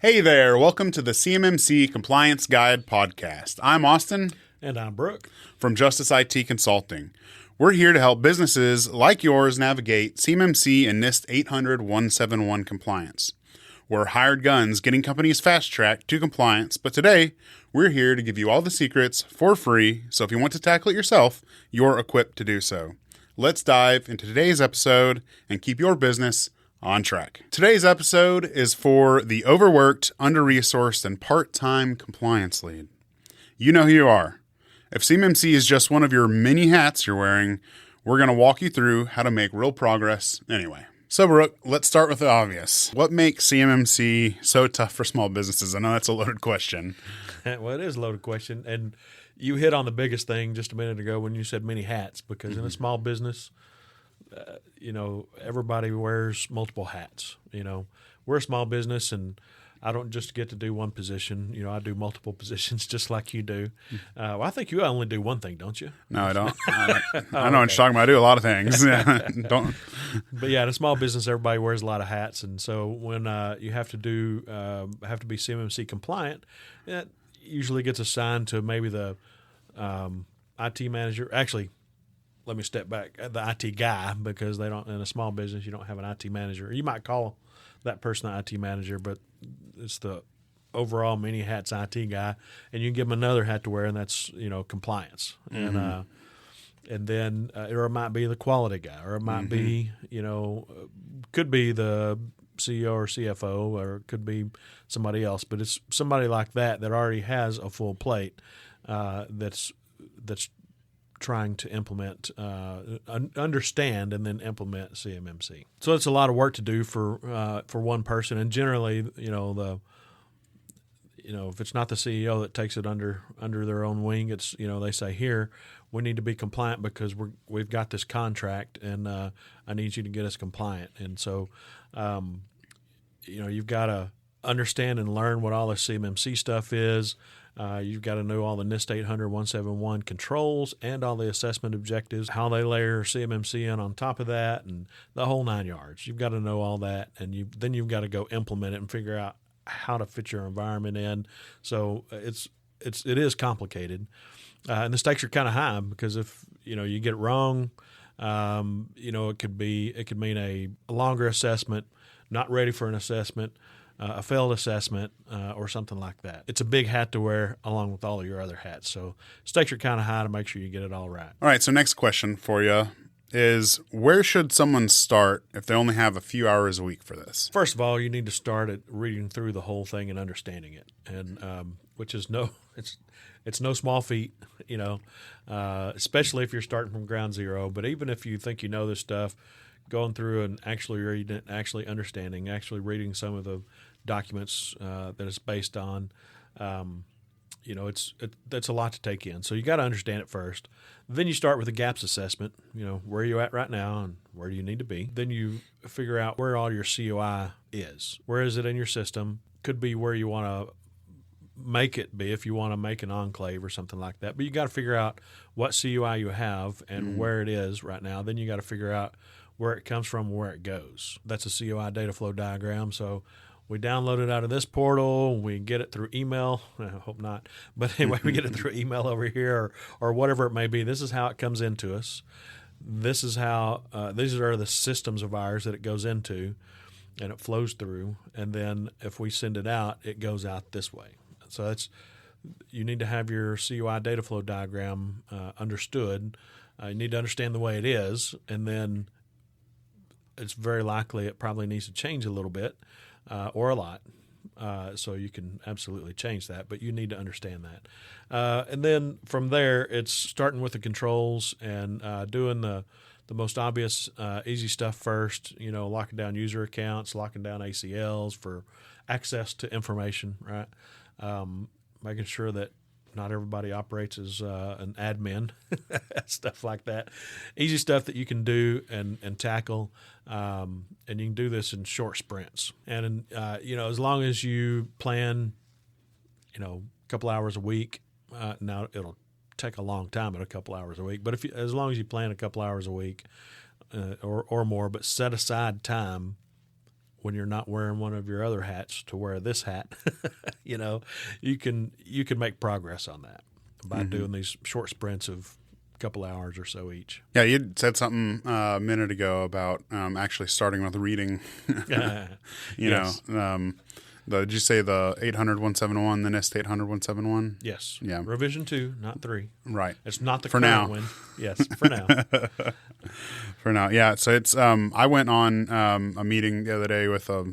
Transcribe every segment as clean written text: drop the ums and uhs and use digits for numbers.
Hey there, welcome to the CMMC Compliance Guide podcast. I'm Austin. And I'm Brooke. From Justice IT Consulting. We're here to help businesses like yours navigate CMMC and NIST 800-171 compliance. We're hired guns getting companies fast-tracked to compliance, but today we're here to give you all the secrets for free, so if you want to tackle it yourself, you're equipped to do so. Let's dive into today's episode and keep your business on track. Today's episode is for the overworked, under-resourced, and part-time compliance lead. You know who you are. If CMMC is just one of your many hats you're wearing, we're going to walk you through how to make real progress anyway. So, Brooke, let's start with the obvious. What makes CMMC so tough for small businesses? I know that's a loaded question. Well, it is a loaded question. And you hit on the biggest thing just a minute ago when you said many hats, because in a small business, everybody wears multiple hats. We're a small business, and I don't just get to do one position. I do multiple positions just like you do. Well, I think you only do one thing, don't you? No, I don't. I know what you're talking about. I do a lot of things. Don't. But yeah, in a small business, everybody wears a lot of hats, and so when you have to be CMMC compliant, that usually gets assigned to maybe the IT manager. Actually, let me step back. The IT guy, because they don't, in a small business, you don't have an IT manager. You might call that person the IT manager, but it's the overall many hats IT guy, and you can give them another hat to wear, and that's compliance. Mm-hmm. And then it might be the quality guy, or it might be could be the CEO or CFO, or it could be somebody else, but it's somebody like that already has a full plate that's trying to implement, understand, and then implement CMMC. So it's a lot of work to do for one person, and generally, if it's not the CEO that takes it under their own wing, it's they say, here, we need to be compliant because we've got this contract, and I need you to get us compliant. And so, you've got to understand and learn what all the CMMC stuff is. You've got to know all the NIST 800-171 controls and all the assessment objectives, how they layer CMMC in on top of that, and the whole 9 yards. You've got to know all that, and then you've got to go implement it and figure out how to fit your environment in. So it is complicated, and the stakes are kind of high, because if you get it wrong, it could mean a longer assessment, not ready for an assessment, a failed assessment, or something like that. It's a big hat to wear along with all of your other hats. So stakes are kind of high to make sure you get it all right. All right, so next question for you is, where should someone start if they only have a few hours a week for this? First of all, you need to start at reading through the whole thing and understanding it, and which is it's no small feat, especially if you're starting from ground zero. But even if you think you know this stuff, going through and actually reading it, actually understanding, actually reading some of the documents that it's based on, that's a lot to take in. So you got to understand it first. Then you start with a gaps assessment. Where are you at right now, and where do you need to be? Then you figure out where all your COI is. Where is it in your system? Could be where you want to make it be, if you want to make an enclave or something like that. But you got to figure out what COI you have and where it is right now. Then you got to figure out where it comes from and where it goes. That's a COI data flow diagram. So we download it out of this portal. We get it through email. I hope not. But anyway, we get it through email over here, or whatever it may be. This is how it comes into us. This is how these are the systems of ours that it goes into, and it flows through. And then if we send it out, it goes out this way. So you need to have your COI data flow diagram understood. You need to understand the way it is, and then it's very likely it probably needs to change a little bit or a lot. So you can absolutely change that, but you need to understand that. And then from there, it's starting with the controls and doing the most obvious, easy stuff first, locking down user accounts, locking down ACLs for access to information, right? Making sure that not everybody operates as an admin, stuff like that. Easy stuff that you can do and tackle, and you can do this in short sprints. And as long as you plan, a couple hours a week. Now it'll take a long time at a couple hours a week, but as long as you plan a couple hours a week or more, but set aside time when you're not wearing one of your other hats to wear this hat, you know, you can make progress on that by doing these short sprints of a couple hours or so each. Yeah, you said something a minute ago about actually starting with reading. Yes. Did you say the 800-171, the NIST 800-171? Yes. Yeah. Revision 2, not 3. Right. It's not the For current now. one. Yes, for now. For now, yeah. So it's I went on a meeting the other day with a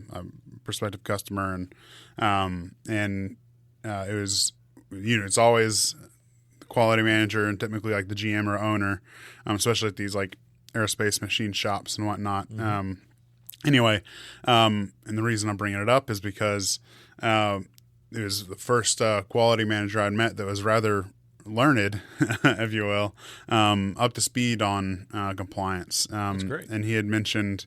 prospective customer, and it was, it's always the quality manager and typically like the GM or owner, especially at these like aerospace machine shops and whatnot. Anyway, and the reason I'm bringing it up is because it was the first quality manager I'd met that was rather learned, if you will, up to speed on compliance. That's great. And he had mentioned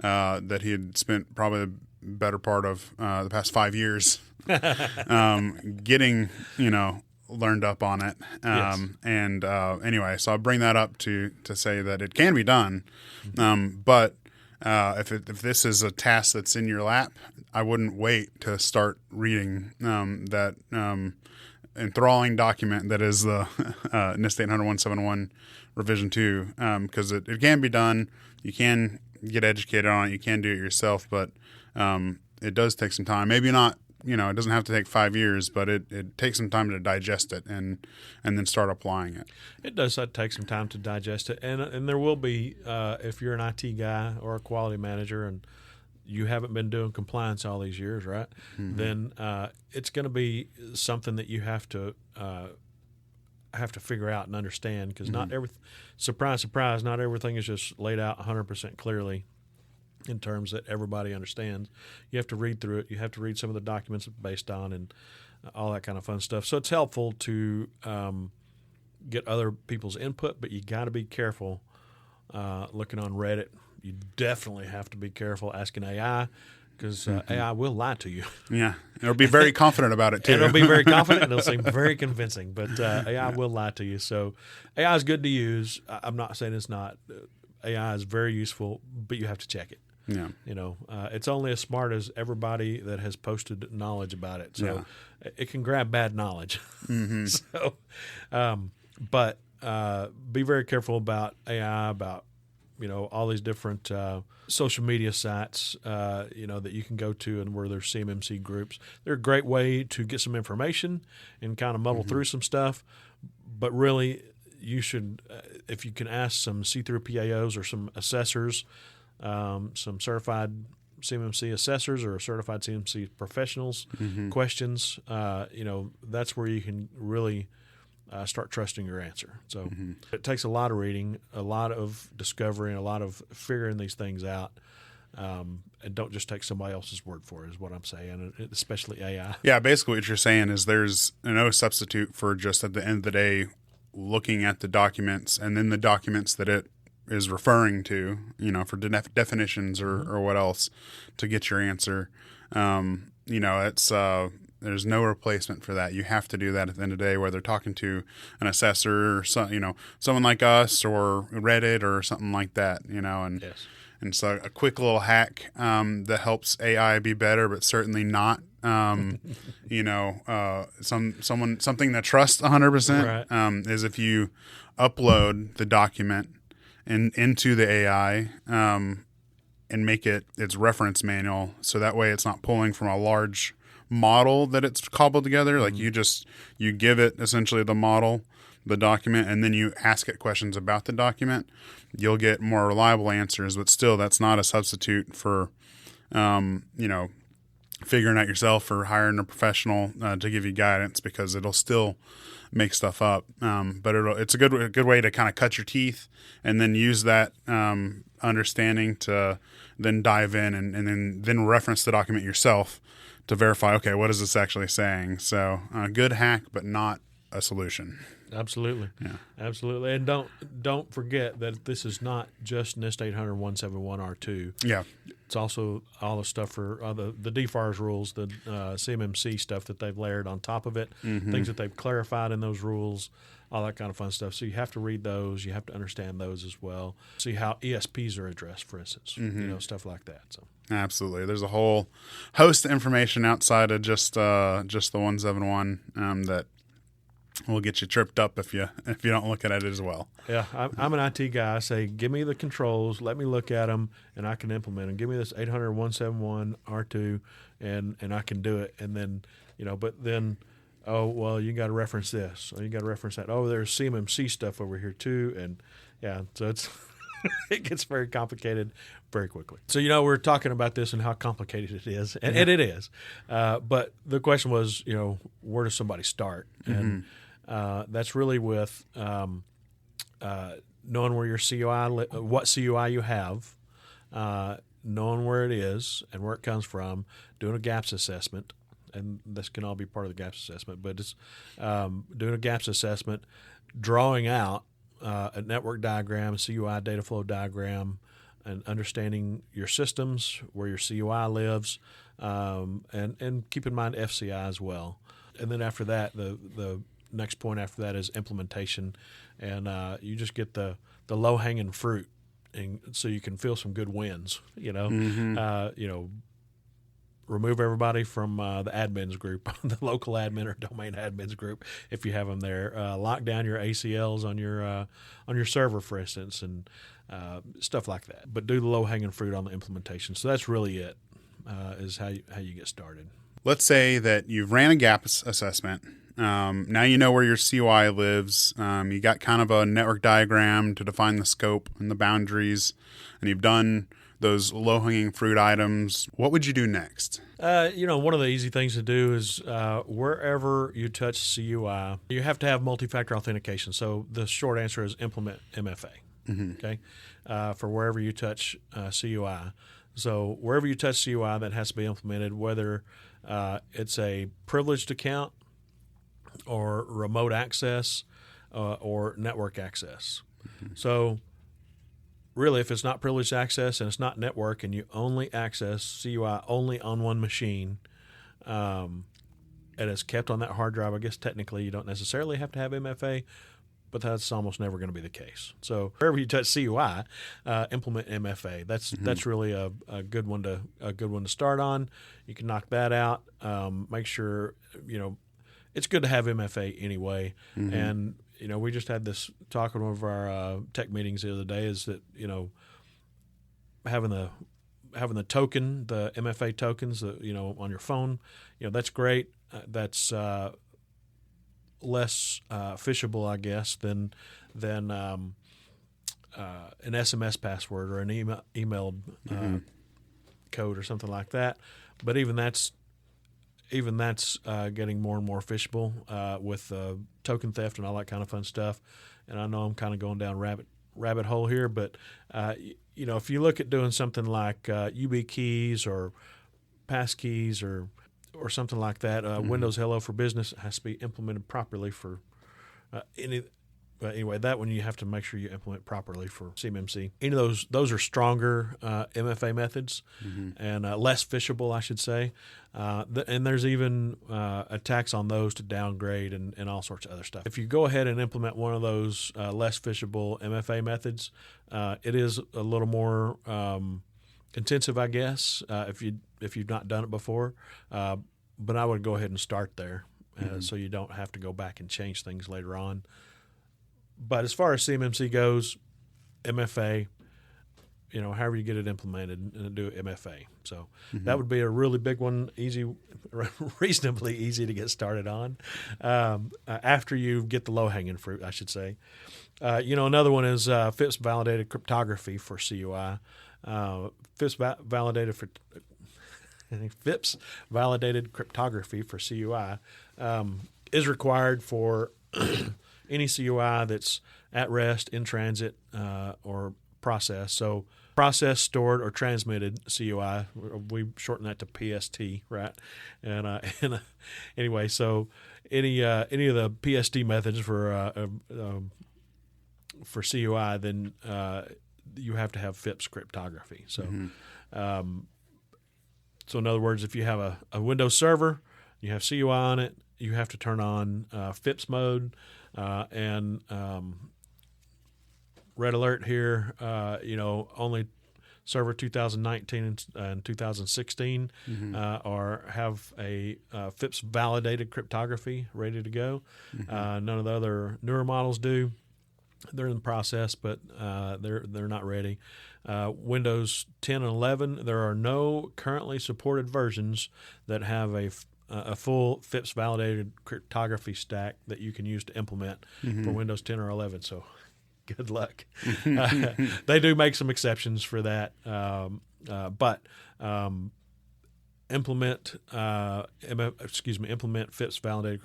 that he had spent probably the better part of the past 5 years getting, learned up on it. Yes. And anyway, so I bring that up to say that it can be done, but if this is a task that's in your lap, I wouldn't wait to start reading that enthralling document that is the NIST 800-171 Revision 2, because it can be done. You can get educated on it. You can do it yourself, but it does take some time. Maybe not, it doesn't have to take 5 years, but it takes some time to digest it and then start applying it. It does take some time to digest it. And there will be, if you're an IT guy or a quality manager and you haven't been doing compliance all these years, right? Then it's going to be something that you have to figure out and understand, because not surprise, not everything is just laid out 100% clearly in terms that everybody understands. You have to read through it. You have to read some of the documents it's based on and all that kind of fun stuff. So it's helpful to get other people's input, but you got to be careful looking on Reddit. You definitely have to be careful asking AI, because AI will lie to you. Yeah. It'll be very confident about it, too. It'll be very confident, and it'll seem very convincing, but AI will lie to you. So AI is good to use. I'm not saying it's not. AI is very useful, but you have to check it. Yeah. It's only as smart as everybody that has posted knowledge about it. So it can grab bad knowledge. So, but be very careful about AI, about, all these different social media sites, that you can go to and where there's CMMC groups. They're a great way to get some information and kind of muddle through some stuff. But really, you should, if you can ask some see-through PAOs or some assessors, some certified CMMC assessors or certified CMMC professionals questions, that's where you can really start trusting your answer. So it takes a lot of reading, a lot of discovery, and a lot of figuring these things out. And don't just take somebody else's word for it, is what I'm saying, especially AI. Yeah, basically what you're saying is there's no substitute for just at the end of the day looking at the documents and then the documents that it is referring to, for definitions or what else to get your answer. It's there's no replacement for that. You have to do that at the end of the day, whether talking to an assessor or someone like us or Reddit or something like that, and Yes. And so a quick little hack that helps AI be better, but certainly not, something to trust 100%, is if you upload the document into the AI and make it its reference manual, so that way it's not pulling from a large model that it's cobbled together. Like you give it essentially the model, the document, and then you ask it questions about the document. You'll get more reliable answers, but still that's not a substitute for figuring out yourself or hiring a professional to give you guidance, because it'll still make stuff up. But it's a good way to kind of cut your teeth and then use that understanding to then dive in and then reference the document yourself to verify, okay, what is this actually saying? So good hack, but not a solution. Absolutely. Yeah. Absolutely. And don't forget that this is not just NIST 800-171 R2. Yeah. It's also all the stuff for the DFARS rules, the CMMC stuff that they've layered on top of it, things that they've clarified in those rules, all that kind of fun stuff. So you have to read those. You have to understand those as well. See how ESPs are addressed, for instance, stuff like that. So absolutely, there's a whole host of information outside of just the 171 that will get you tripped up if you don't look at it as well. Yeah, I'm an IT guy. I say, give me the controls, let me look at them, and I can implement them. Give me this 800 171 R2, and I can do it. And then, but then, oh, well, you got to reference this. Or you got to reference that. Oh, there's CMMC stuff over here too. And, yeah, so it's it gets very complicated very quickly. So, we're talking about this and how complicated it is, and it is. But the question was, where does somebody start? And that's really with knowing where your CUI, what CUI you have, knowing where it is and where it comes from, doing a gaps assessment, and this can all be part of the gaps assessment, but it's doing a gaps assessment, drawing out a network diagram, a CUI data flow diagram, and understanding your systems, where your CUI lives, and keep in mind FCI as well. And then after that, the next point after that is implementation, and you just get the low-hanging fruit, and so you can feel some good wins. Remove everybody from the admins group, the local admin or domain admins group, if you have them there. Lock down your ACLs on your server, for instance, and stuff like that. But do the low-hanging fruit on the implementation. So that's really it, is how you get started. Let's say that you've ran a gaps assessment. Now you know where your CUI lives. You got kind of a network diagram to define the scope and the boundaries, and you've done those low-hanging fruit items. What would you do next? One of the easy things to do is wherever you touch CUI, you have to have multi-factor authentication. So the short answer is implement MFA, okay, for wherever you touch CUI. So wherever you touch CUI, that has to be implemented, whether it's a privileged account or remote access or network access. So really, if it's not privileged access and it's not network and you only access CUI only on one machine, and it's kept on that hard drive, I guess technically you don't necessarily have to have MFA, but that's almost never going to be the case. So wherever you touch CUI, implement MFA. That's really a good one to start on. You can knock that out. Make sure it's good to have MFA anyway. And we just had this talk in one of our tech meetings the other day. Is that having the token, the MFA tokens, on your phone, that's great. That's less phishable, I guess, than an SMS password or an email code or something like that. But even that's getting more and more phishable with token theft and all that kind of fun stuff. And I know I'm kind of going down rabbit hole here, but if you look at doing something like UB keys or passkeys or something like that, Windows Hello for Business has to be implemented properly for any. But anyway, that one you have to make sure you implement properly for CMMC. Any of those are stronger MFA methods and less phishable, I should say. And there's even attacks on those to downgrade and all sorts of other stuff. If you go ahead and implement one of those less phishable MFA methods, it is a little more intensive, I guess, if you've not done it before. But I would go ahead and start there so you don't have to go back and change things later on. But as far as CMMC goes, MFA, however you get it implemented, and do MFA. So that would be a really big one, reasonably easy to get started on after you get the low-hanging fruit, I should say. Another one is FIPS validated cryptography for CUI. FIPS validated cryptography for CUI is required for any CUI that's at rest, in transit, or process. So processed, stored, or transmitted CUI, we shorten that to PST, right? And anyway, so any of the PST methods for CUI, then you have to have FIPS cryptography. So, so in other words, if you have a Windows server, you have CUI on it, you have to turn on FIPS mode and red alert here. Only server 2019 and 2016 or have a FIPS validated cryptography ready to go. None of the other newer models do. They're in the process, but they're not ready. Windows 10 and 11, there are no currently supported versions that have a full FIPS validated cryptography stack that you can use to implement for Windows 10 or 11. So good luck. They do make some exceptions for that, but implement FIPS validated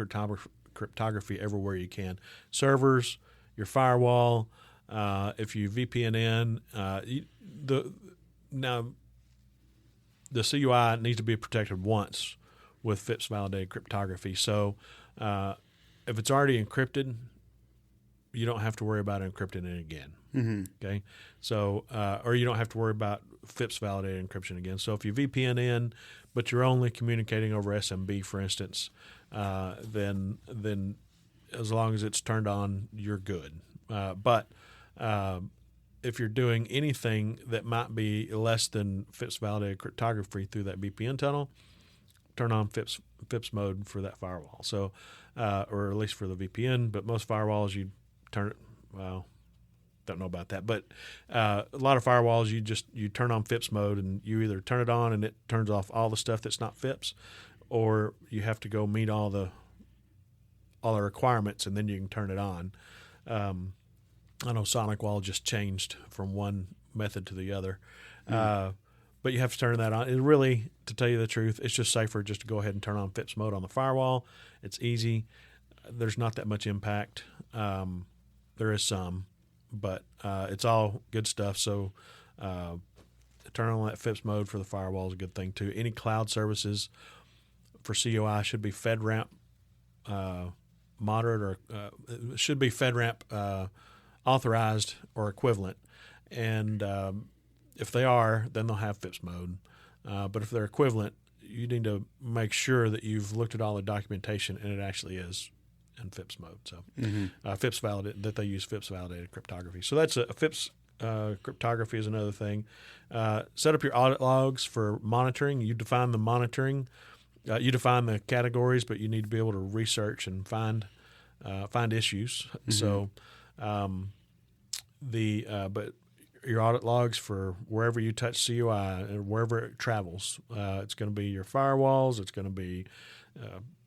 cryptography everywhere you can. Servers, your firewall. If you VPN in, the CUI needs to be protected once with FIPS validated cryptography. So if it's already encrypted, you don't have to worry about encrypting it again. Okay, so or you don't have to worry about FIPS validated encryption again. So if you VPN in, but you're only communicating over SMB, for instance, then as long as it's turned on, you're good. But if you're doing anything that might be less than FIPS validated cryptography through that VPN tunnel, turn on FIPS mode for that firewall. So, or at least for the VPN. But most firewalls, you turn it. Well, don't know about that, but a lot of firewalls, you turn on FIPS mode, and you either turn it on and it turns off all the stuff that's not FIPS, or you have to go meet all the requirements and then you can turn it on. I know SonicWall just changed from one method to the other, but you have to turn that on. It really, to tell you the truth, it's just safer just to go ahead and turn on FIPS mode on the firewall. It's easy. There's not that much impact. There is some, but it's all good stuff. So turn on that FIPS mode for the firewall is a good thing too. Any cloud services for CUI should be FedRAMP moderate, or should be FedRAMP authorized or equivalent. And if they are, then they'll have FIPS mode. But if they're equivalent, you need to make sure that you've looked at all the documentation and it actually is in FIPS mode. So FIPS validated, that they use FIPS validated cryptography. So that's a FIPS cryptography is another thing. Set up your audit logs for monitoring. You define the monitoring. You define the categories, but you need to be able to research and find issues. So, but your audit logs for wherever you touch CUI and wherever it travels, it's going to be your firewalls. It's going to be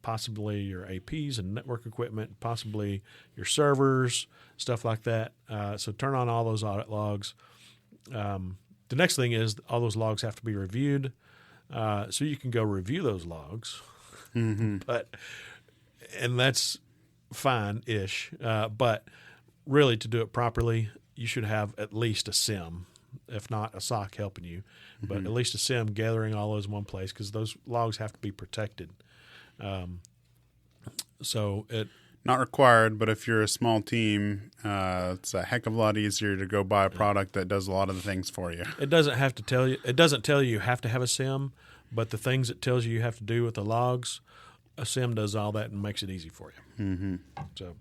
possibly your APs and network equipment, possibly your servers, stuff like that. So turn on all those audit logs. The next thing is all those logs have to be reviewed. So you can go review those logs, and that's fine-ish. But really, to do it properly, you should have at least a SIM, if not a SOC helping you, but at least a SIM gathering all those in one place, because those logs have to be protected. So it not required, but if you're a small team, it's a heck of a lot easier to go buy a product that does a lot of the things for you. It doesn't have to tell you. It doesn't tell you have to have a SIM, but the things it tells you have to do with the logs, a SIM does all that and makes it easy for you. So,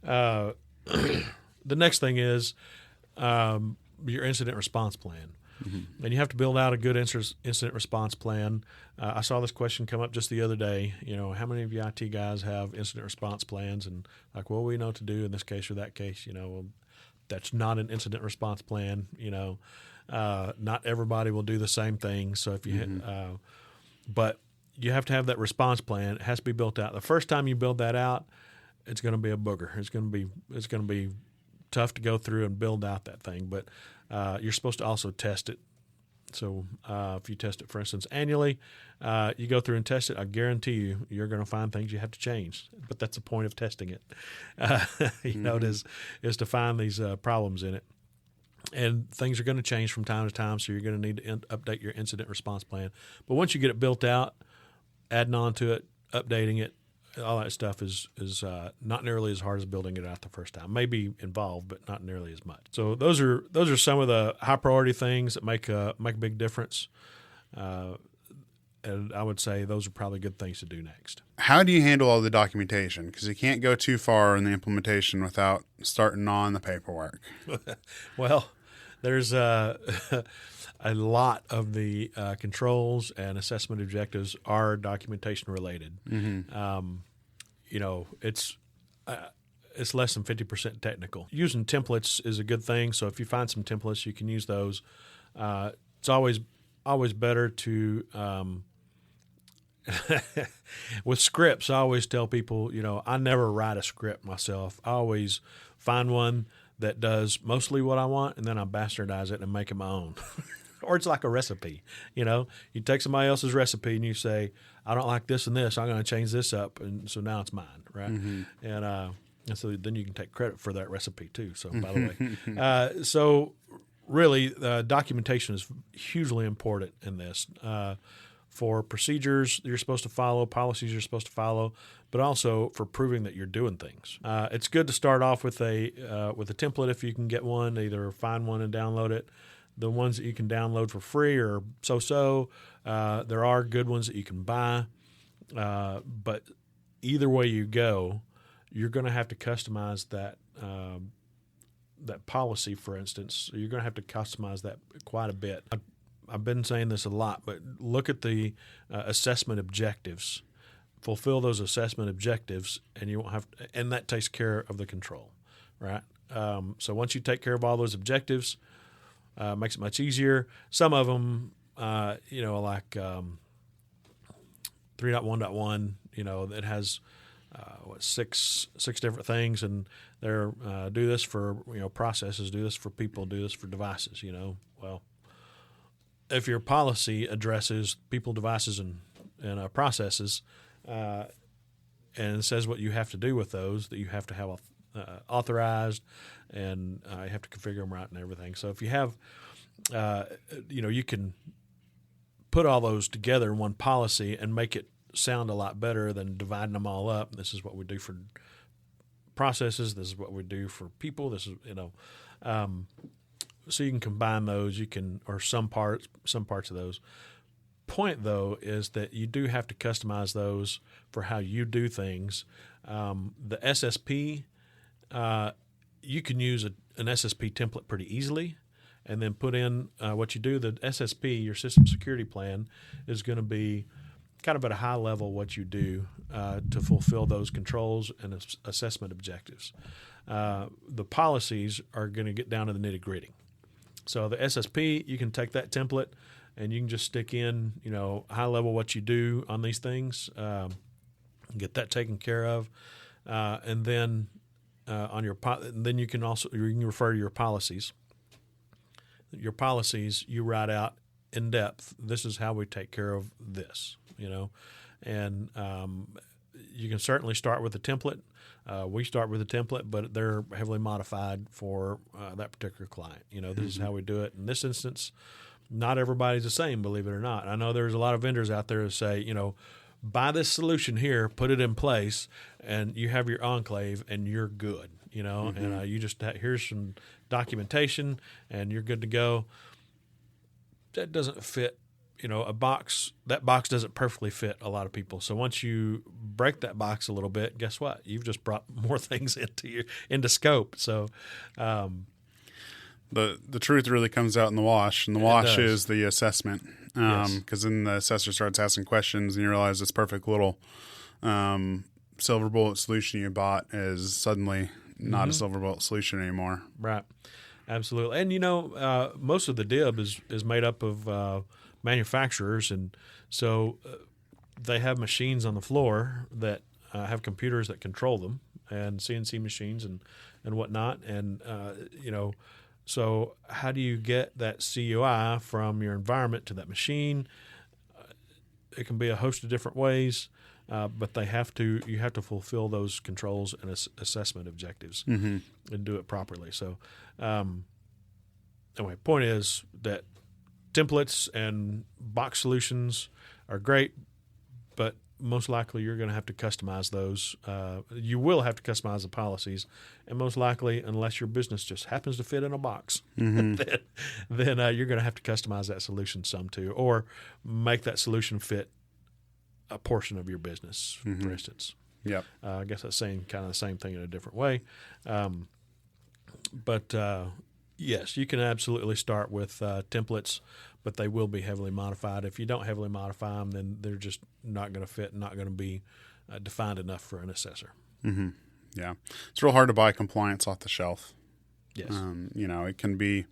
the next thing is your incident response plan. And you have to build out a good incident response plan. I saw this question come up just the other day. How many of you IT guys have incident response plans? And like, well, we know what to do in this case or that case. Well, that's not an incident response plan. Not everybody will do the same thing. So if you but you have to have that response plan. It has to be built out. The first time you build that out, it's going to be a booger. It's going to be tough to go through and build out that thing. But you're supposed to also test it. So if you test it, for instance, annually, you go through and test it, I guarantee you're going to find things you have to change. But that's the point of testing it. It is to find these problems in it. And things are going to change from time to time, so you're going to need to update your incident response plan. But once you get it built out, adding on to it, updating it, all that stuff is not nearly as hard as building it out the first time. Maybe involved, but not nearly as much. So those are some of the high priority things that make a big difference. And I would say those are probably good things to do next. How do you handle all the documentation? Because you can't go too far in the implementation without starting on the paperwork. Well, there's a lot of the controls and assessment objectives are documentation related. Mm-hmm. It's less than 50% technical. Using templates is a good thing. So if you find some templates, you can use those. It's always better to with scripts. I always tell people, I never write a script myself. I always find one that does mostly what I want, and then I bastardize it and make it my own. Or it's like a recipe. You take somebody else's recipe and you say, I don't like this and this. I'm going to change this up, and so now it's mine, right? Mm-hmm. And so then you can take credit for that recipe too. So by the way, so really, documentation is hugely important in this. For procedures you're supposed to follow, policies you're supposed to follow, but also for proving that you're doing things. It's good to start off with a template if you can get one, either find one and download it. The ones that you can download for free are so-so. There are good ones that you can buy, but either way you go, you're going to have to customize that policy, for instance. You're going to have to customize that quite a bit. I've been saying this a lot, but look at the assessment objectives. Fulfill those assessment objectives, and you won't have to, and that takes care of the control, right? So once you take care of all those objectives, makes it much easier. Some of them, like 3.1.1, that has six different things, and they're do this for processes, do this for people, do this for devices. Well, if your policy addresses people, devices, and processes, and says what you have to do with those, that you have to have authorized, and you have to configure them right and everything. So if you have, you can put all those together in one policy and make it sound a lot better than dividing them all up. This is what we do for processes. This is what we do for people. This is, so you can combine those. You can, or some parts of those. Point though is that you do have to customize those for how you do things. The SSP, you can use an SSP template pretty easily, and then put in what you do. The SSP, your system security plan, is going to be kind of at a high level what you do to fulfill those controls and assessment objectives. The policies are going to get down to the nitty gritty. So the SSP, you can take that template and you can just stick in, high level what you do on these things, get that taken care of, and then on your then you can refer to your policies. Your policies you write out in depth. This is how we take care of this, and you can certainly start with a template. We start with a template, but they're heavily modified for that particular client. This is how we do it. In this instance, not everybody's the same, believe it or not. I know there's a lot of vendors out there that say, buy this solution here, put it in place, and you have your enclave, and you're good. And you just here's some documentation, and you're good to go. That doesn't fit. A box, that box doesn't perfectly fit a lot of people. So once you break that box a little bit, guess what? You've just brought more things into scope. So the truth really comes out in the wash, and the wash is the assessment. Because then the assessor starts asking questions, and you realize this perfect little silver bullet solution you bought is suddenly not a silver bullet solution anymore. Right. Absolutely. And most of the DIB is made up of manufacturers, and so they have machines on the floor that have computers that control them, and CNC machines and whatnot. And so how do you get that CUI from your environment to that machine? It can be a host of different ways, but you have to fulfill those controls and assessment objectives and do it properly. So anyway, point is that templates and box solutions are great, but most likely you're going to have to customize those. You will have to customize the policies, and most likely, unless your business just happens to fit in a box, then you're going to have to customize that solution some too, or make that solution fit a portion of your business, for instance. Yep. I guess that's saying kind of the same thing in a different way. But yes, you can absolutely start with templates, but they will be heavily modified. If you don't heavily modify them, then they're just not going to fit and not going to be defined enough for an assessor. Mm-hmm. Yeah. It's real hard to buy compliance off the shelf. Yes. It can be,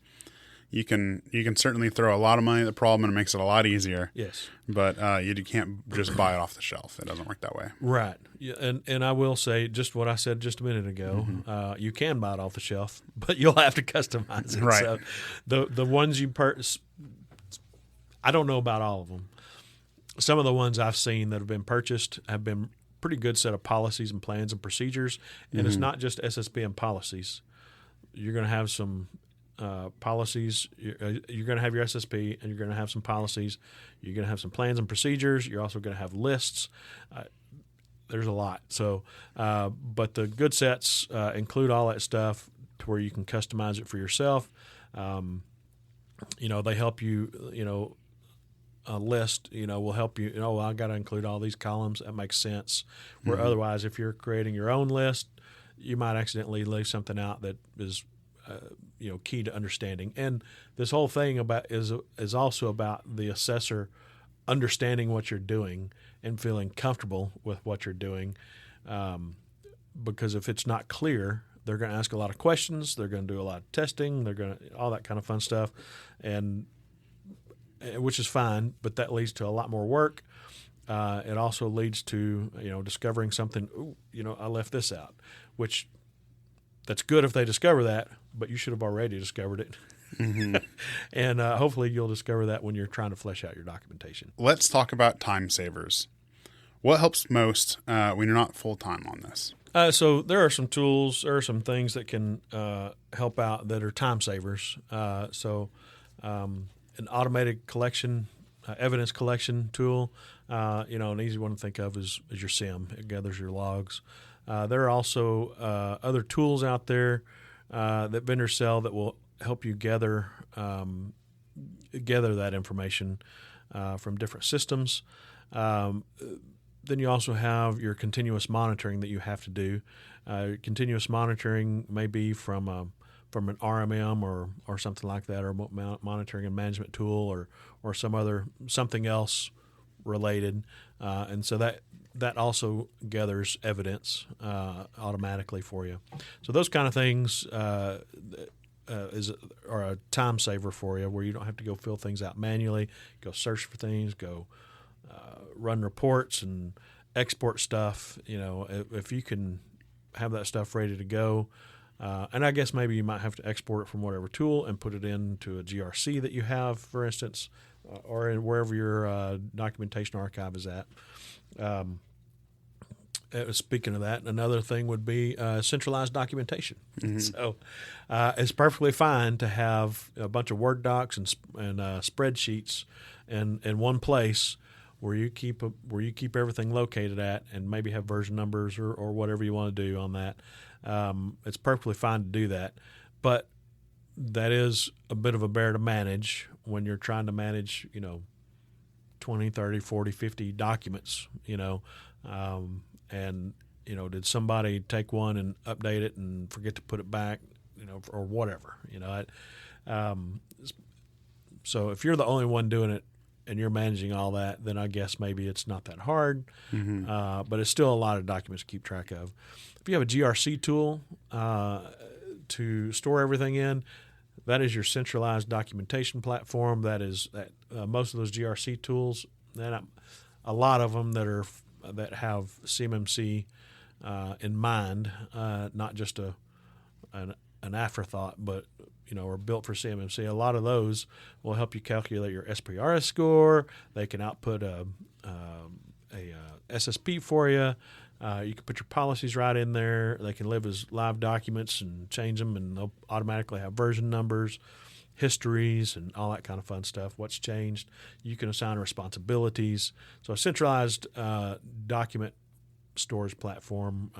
you can certainly throw a lot of money at the problem and it makes it a lot easier. Yes. But you can't just buy it off the shelf. It doesn't work that way. Right. Yeah, and I will say just what I said just a minute ago. You can buy it off the shelf, but you'll have to customize it. Right. So the ones you purchase, I don't know about all of them. Some of the ones I've seen that have been purchased have been pretty good set of policies and plans and procedures. And it's not just SSP and policies. You're going to have some policies. You're going to have your SSP, and you're going to have some policies. You're going to have some plans and procedures. You're also going to have lists. There's a lot. So, but the good sets include all that stuff to where you can customize it for yourself. They help you. A list, will help you. I got to include all these columns. That makes sense. Where otherwise, if you're creating your own list, you might accidentally leave something out that is, key to understanding. And this whole thing is also about the assessor understanding what you're doing and feeling comfortable with what you're doing. Because if it's not clear, they're going to ask a lot of questions. They're going to do a lot of testing. They're going to all that kind of fun stuff, and which is fine, but that leads to a lot more work. It also leads to discovering something. I left this out, which that's good if they discover that, but you should have already discovered it. And hopefully you'll discover that when you're trying to flesh out your documentation. Let's talk about time savers. What helps most when you're not full time on this? So there are some tools, there are some things that can help out that are time savers. An automated collection, evidence collection tool, an easy one to think of is your SIM. It gathers your logs. There are also other tools out there that vendors sell that will help you gather that information from different systems. Then you also have your continuous monitoring that you have to do. Continuous monitoring may be from an RMM or something like that, or monitoring and management tool, or something else related, and so that also gathers evidence automatically for you. So those kind of things are a time saver for you, where you don't have to go fill things out manually, go search for things, go run reports and export stuff. If you can have that stuff ready to go. And I guess maybe you might have to export it from whatever tool and put it into a GRC that you have, for instance, or in wherever your documentation archive is at. Speaking of that, another thing would be centralized documentation. So it's perfectly fine to have a bunch of Word docs and spreadsheets in one place where you keep everything located at, and maybe have version numbers or whatever you want to do on that. It's perfectly fine to do that, but that is a bit of a bear to manage when you're trying to manage, 20, 30, 40, 50 documents, and, did somebody take one and update it and forget to put it back, or whatever, so if you're the only one doing it and you're managing all that, then I guess maybe it's not that hard, but it's still a lot of documents to keep track of. If you have a GRC tool to store everything in, that is your centralized documentation platform. That is most of those GRC tools, and a lot of them that have CMMC in mind, not just an afterthought, but are built for CMMC. A lot of those will help you calculate your SPRS score. They can output a SSP for you. You can put your policies right in there. They can live as live documents and change them, and they'll automatically have version numbers. histories and all that kind of fun stuff. What's changed? You can assign responsibilities. So a centralized document storage platform,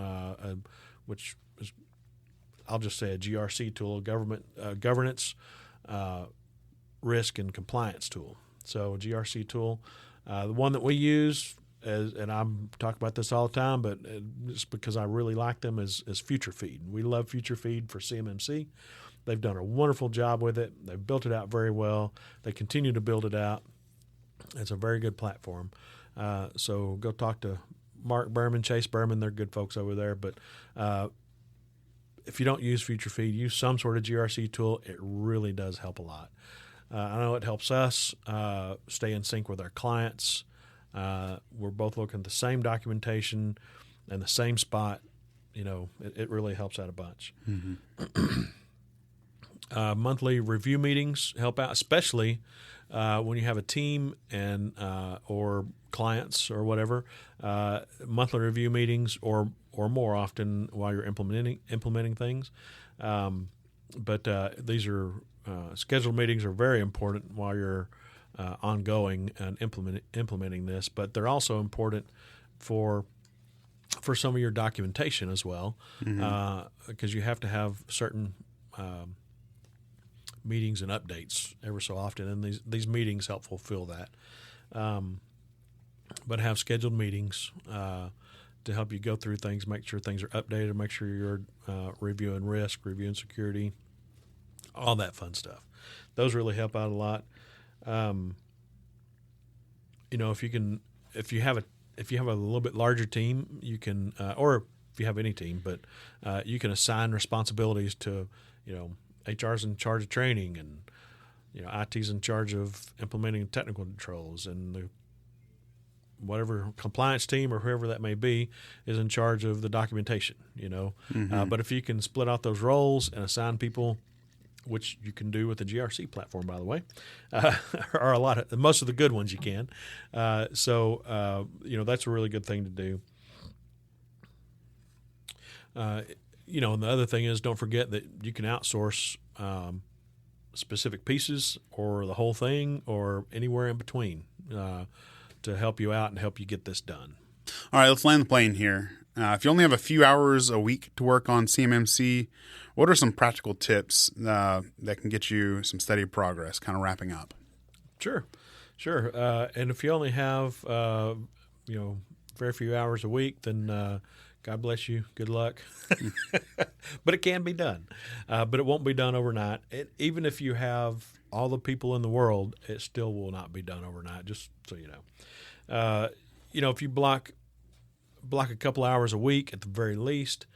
which is, I'll just say, a GRC tool, governance, risk, and compliance tool. So a GRC tool, the one that we use, and I'm talking about this all the time, but it's because I really like them, is Future Feed. We love Future Feed for CMMC. They've done a wonderful job with it. They've built it out very well. They continue to build it out. It's a very good platform. So go talk to Mark Berman, Chase Berman. They're good folks over there. But if you don't use Future Feed, use some sort of GRC tool. It really does help a lot. I know it helps us stay in sync with our clients. We're both looking at the same documentation and the same spot. It really helps out a bunch. Mm-hmm. Monthly review meetings help out, especially when you have a team and or clients or whatever. Monthly review meetings or more often while you're implementing things. But these are scheduled meetings are very important while you're ongoing and implementing this. But they're also important for some of your documentation as well, because you have to have certain meetings and updates every so often, and these meetings help fulfill that. But have scheduled meetings to help you go through things, make sure things are updated, make sure you're reviewing risk, reviewing security, all that fun stuff. Those really help out a lot. If you have a little bit larger team, you can, or if you have any team, but you can assign responsibilities to, HR's in charge of training, and IT's in charge of implementing technical controls, and the whatever compliance team or whoever that may be is in charge of the documentation. But if you can split out those roles and assign people, which you can do with the GRC platform, by the way, or most of the good ones you can. So that's a really good thing to do. And the other thing is, don't forget that you can outsource specific pieces or the whole thing or anywhere in between to help you out and help you get this done. All right, let's land the plane here. If you only have a few hours a week to work on CMMC, what are some practical tips that can get you some steady progress, kind of wrapping up? Sure. And if you only have, very few hours a week, then God bless you. Good luck. But it can be done. But it won't be done overnight. Even if you have all the people in the world, it still will not be done overnight, just so you know. If you block a couple hours a week at the very least,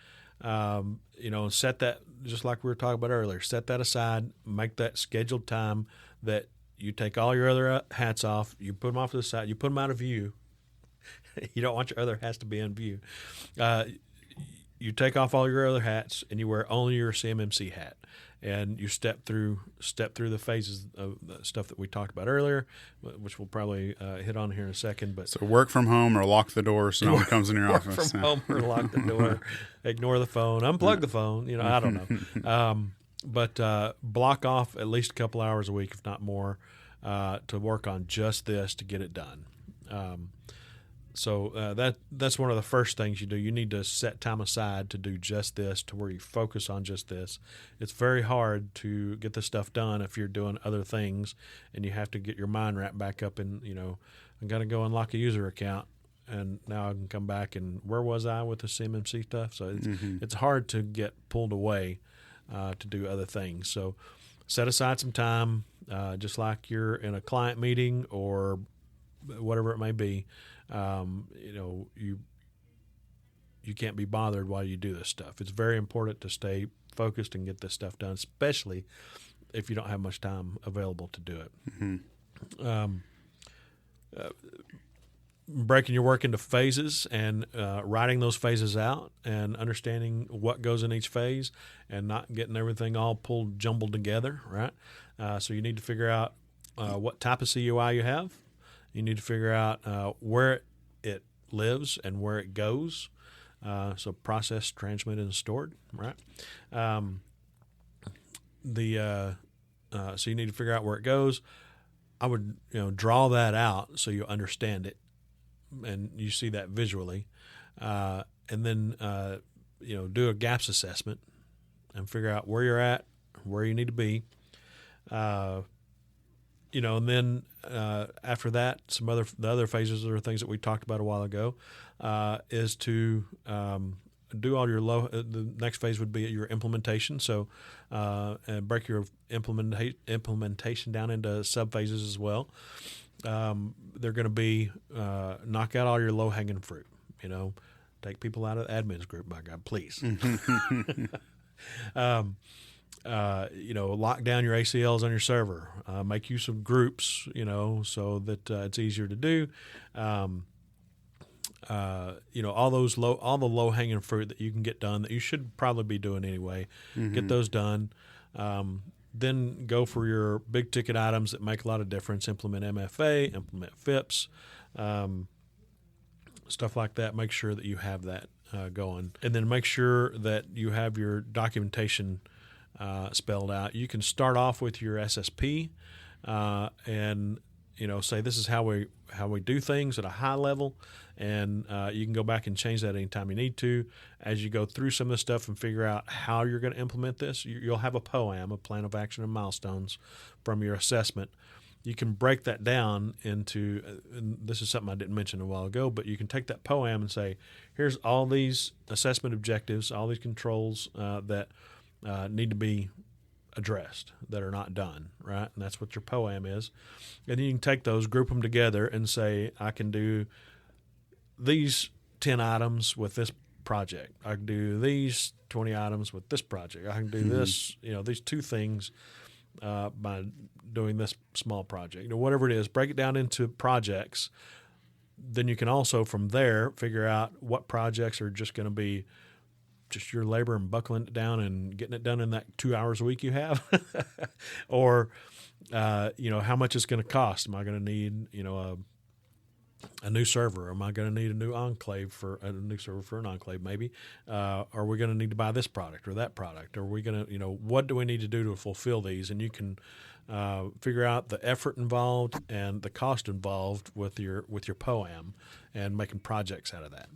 set that, just like we were talking about earlier, set that aside, make that scheduled time that you take all your other hats off, you put them off to the side, you put them out of view. You don't want your other hats to be in view. You take off all your other hats and you wear only your CMMC hat, and you step through the phases of the stuff that we talked about earlier, which we'll probably hit on here in a second. But so work from home or lock the door so no one comes in your office. Work from home or lock the door, ignore the phone, unplug the phone. I don't know. But block off at least a couple hours a week, if not more, to work on just this to get it done. So that's one of the first things you do. You need to set time aside to do just this, to where you focus on just this. It's very hard to get this stuff done if you're doing other things, and you have to get your mind wrapped back up in, I'm going to go unlock a user account, and now I can come back and where was I with the CMMC stuff? So it's hard to get pulled away to do other things. So set aside some time, just like you're in a client meeting or whatever it may be. You can't be bothered while you do this stuff. It's very important to stay focused and get this stuff done, especially if you don't have much time available to do it. Breaking your work into phases and writing those phases out and understanding what goes in each phase and not getting everything all jumbled together, right? So you need to figure out what type of CUI you have. You need to figure out where it lives and where it goes. So processed, transmitted, and stored, right? So you need to figure out where it goes. I would, draw that out so you understand it and you see that visually. And then, do a gaps assessment and figure out where you're at, where you need to be. And then after that, the other phases are things that we talked about a while ago, is to do all your the next phase would be your implementation. So and break your implementation down into sub phases as well. They're going to be knock out all your low hanging fruit. Take people out of the admins group, by God, please. Lock down your ACLs on your server. Make use of groups, so that it's easier to do. All the low hanging fruit that you can get done that you should probably be doing anyway. Get those done. Then go for your big ticket items that make a lot of difference. Implement MFA, implement FIPS, stuff like that. Make sure that you have that going, and then make sure that you have your documentation spelled out. You can start off with your SSP, and say this is how we do things at a high level, and you can go back and change that anytime you need to. As you go through some of the stuff and figure out how you're going to implement this, you'll have a POAM, a plan of action and milestones, from your assessment. You can break that down into, and this is something I didn't mention a while ago, but you can take that POAM and say, here's all these assessment objectives, all these controls that need to be addressed that are not done, right? And that's what your POAM is. And then you can take those, group them together, and say, I can do these 10 items with this project. I can do these 20 items with this project. I can do this, these 2 things by doing this small project. Whatever it is, break it down into projects. Then you can also, from there, figure out what projects are just going to be just your labor and buckling it down and getting it done in that 2 hours a week you have, or how much it's going to cost. Am I going to need a new server? Am I going to need a new server for an enclave? Maybe. Are we going to need to buy this product or that product? Are we going to what do we need to do to fulfill these? And you can figure out the effort involved and the cost involved with your POAM and making projects out of that.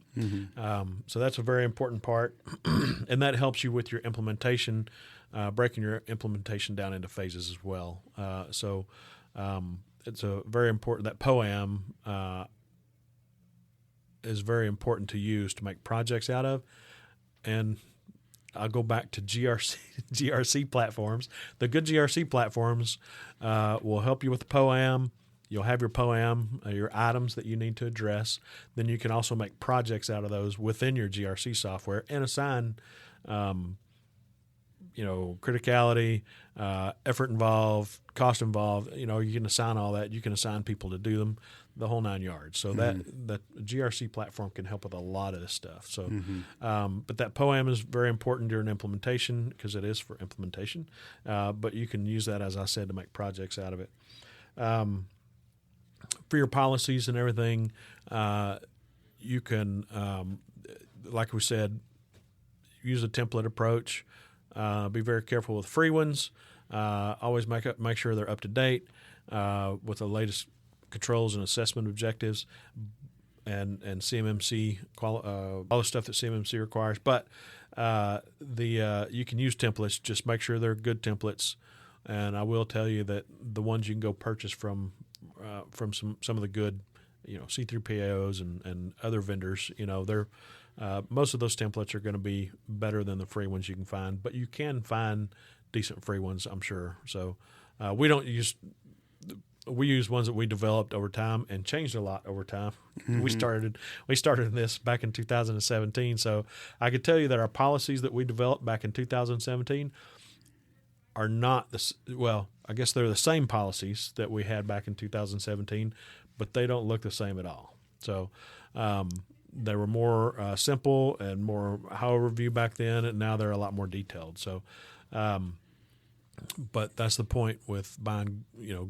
So that's a very important part, and that helps you with your implementation, breaking your implementation down into phases as well. So it's a very important, that POAM is very important to use to make projects out of. And I'll go back to GRC platforms. The good GRC platforms will help you with the POAM. You'll have your POAM, your items that you need to address. Then you can also make projects out of those within your GRC software and assign, criticality, effort involved, cost involved. You can assign all that. You can assign people to do them, the whole 9 yards. So that GRC platform can help with a lot of this stuff. So, but that POAM is very important during implementation because it is for implementation. But you can use that, as I said, to make projects out of it. For your policies and everything, you can, like we said, use a template approach. Be very careful with free ones. Always make sure they're up to date with the latest controls and assessment objectives and CMMC, all the stuff that CMMC requires. But you can use templates. Just make sure they're good templates. And I will tell you that the ones you can go purchase from some of the good, C3PAOs and other vendors, they're most of those templates are going to be better than the free ones you can find, but you can find decent free ones, I'm sure. So we use ones that we developed over time and changed a lot over time. We started this back in 2017, so I could tell you that our policies that we developed back in 2017 are not I guess they're the same policies that we had back in 2017, but they don't look the same at all. So they were more simple and more high overview back then, and now they're a lot more detailed. So, but that's the point with buying,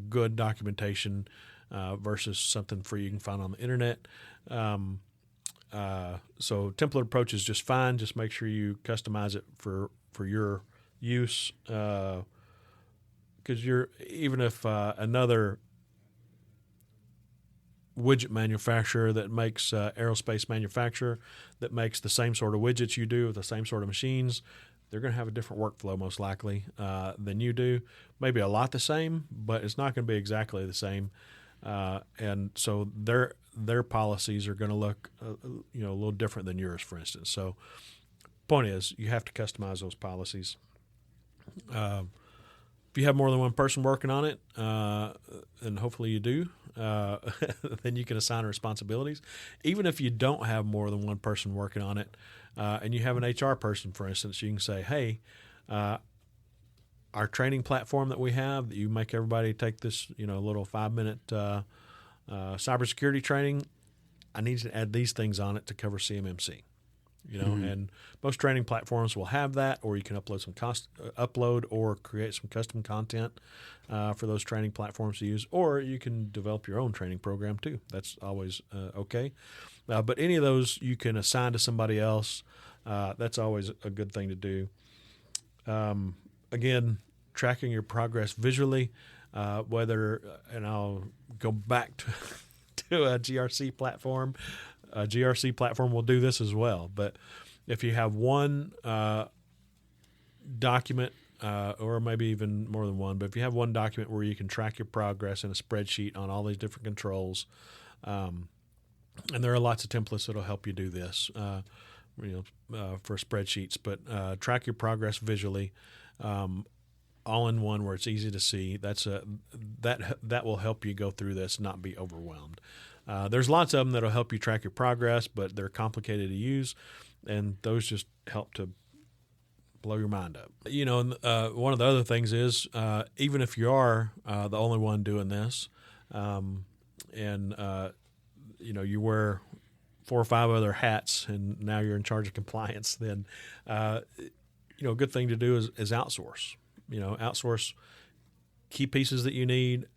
good documentation versus something free you can find on the internet. So template approach is just fine. Just make sure you customize it for your use, because because even if another widget manufacturer that makes aerospace manufacturer that makes the same sort of widgets you do with the same sort of machines, they're going to have a different workflow most likely than you do. Maybe a lot the same, but it's not going to be exactly the same. And so their policies are going to look a little different than yours, for instance. So point is, you have to customize those policies. If you have more than one person working on it, and hopefully you do, then you can assign responsibilities. Even if you don't have more than one person working on it, and you have an HR person, for instance, you can say, hey, our training platform that we have, that you make everybody take this, little 5-minute cybersecurity training, I need to add these things on it to cover CMMC. And most training platforms will have that, or you can upload or create some custom content for those training platforms to use, or you can develop your own training program too. That's always okay. But any of those you can assign to somebody else. That's always a good thing to do. Again, tracking your progress visually, and I'll go back to a GRC platform. A GRC platform will do this as well. But if you have one document, or maybe even more than one, but if you have one document where you can track your progress in a spreadsheet on all these different controls, and there are lots of templates that will help you do this, for spreadsheets. But track your progress visually, all in one where it's easy to see. That will help you go through this, not be overwhelmed. There's lots of them that'll help you track your progress, but they're complicated to use, and those just help to blow your mind up. One of the other things is, even if you are the only one doing this, and you wear 4 or 5 other hats, and now you're in charge of compliance, then a good thing to do is outsource. Outsource key pieces that you need.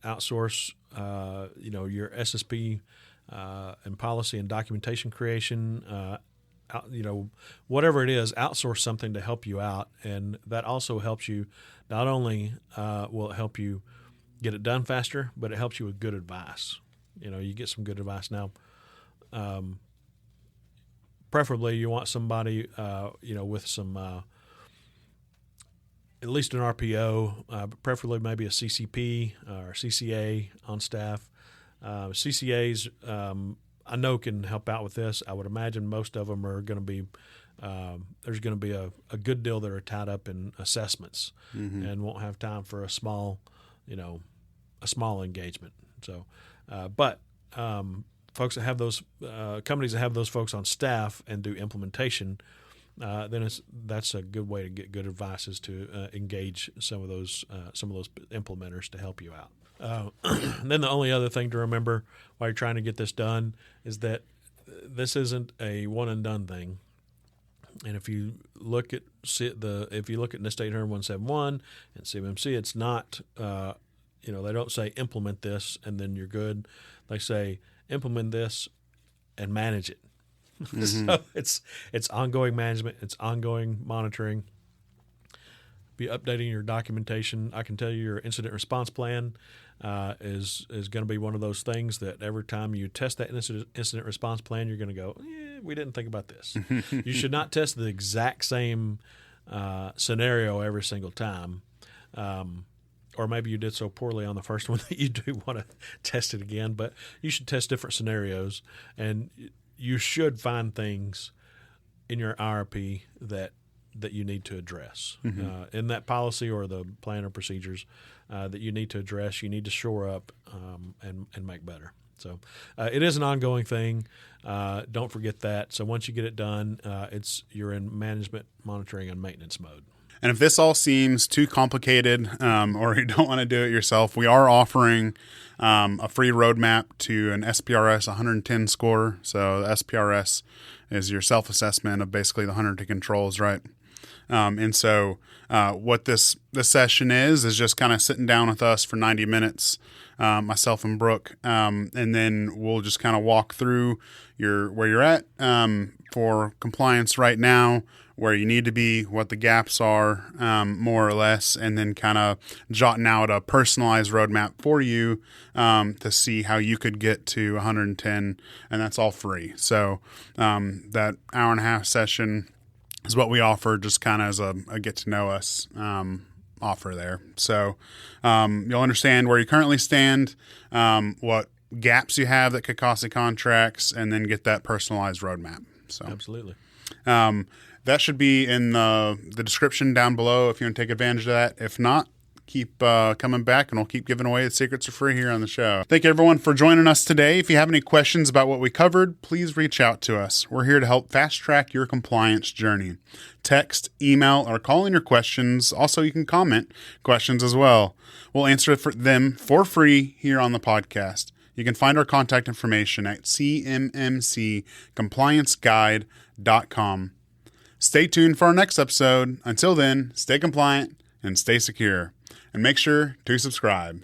Outsource your SSP and policy and documentation creation. Whatever it is, outsource something to help you out, and that also helps you. Not only will it help you get it done faster, but it helps you with good advice. You get some good advice now. Preferably, you want somebody with some. At least an RPO, but preferably maybe a CCP or CCA on staff. CCAs, I know, can help out with this. I would imagine most of them are going to be there's going to be a good deal that are tied up in assessments and won't have time for a small engagement. So, but folks that have those companies that have those folks on staff and do implementation. Then that's a good way to get good advice, is to engage some of those implementers to help you out. And then the only other thing to remember while you're trying to get this done is that this isn't a one and done thing. And if you look at NIST 800-171 and CMMC, it's not they don't say implement this and then you're good. They say implement this and manage it. So it's ongoing management, it's ongoing monitoring. Be updating your documentation. I can tell you your incident response plan is going to be one of those things that every time you test that incident response plan, you're going to go, we didn't think about this. You should not test the exact same scenario every single time. Or maybe you did so poorly on the first one that you do want to test it again. But you should test different scenarios, and you should find things in your IRP that you need to address in that policy or the plan or procedures that you need to address. You need to shore up and make better. So it is an ongoing thing. Don't forget that. So once you get it done, you're in management, monitoring, and maintenance mode. And if this all seems too complicated or you don't want to do it yourself, we are offering a free roadmap to an SPRS 110 score. So the SPRS is your self-assessment of basically the 110 controls, right? And so what this session is just kind of sitting down with us for 90 minutes, myself and Brooke, and then we'll just kind of walk through where you're at for compliance right now, where you need to be, what the gaps are, more or less, and then kind of jotting out a personalized roadmap for you to see how you could get to 110, and that's all free. So that hour and a half session is what we offer, just kind of as a get to know us offer there. So you'll understand where you currently stand, what gaps you have that could cost you contracts, and then get that personalized roadmap. So Absolutely. That should be in the description down below if you want to take advantage of that. If not, keep coming back and we'll keep giving away the secrets for free here on the show. Thank you everyone for joining us today. If you have any questions about what we covered, please reach out to us. We're here to help fast track your compliance journey. Text, email, or call in your questions. Also, you can comment questions as well. We'll answer them for free here on the podcast. You can find our contact information at cmmccomplianceguide.com. Stay tuned for our next episode. Until then, stay compliant and stay secure. And make sure to subscribe.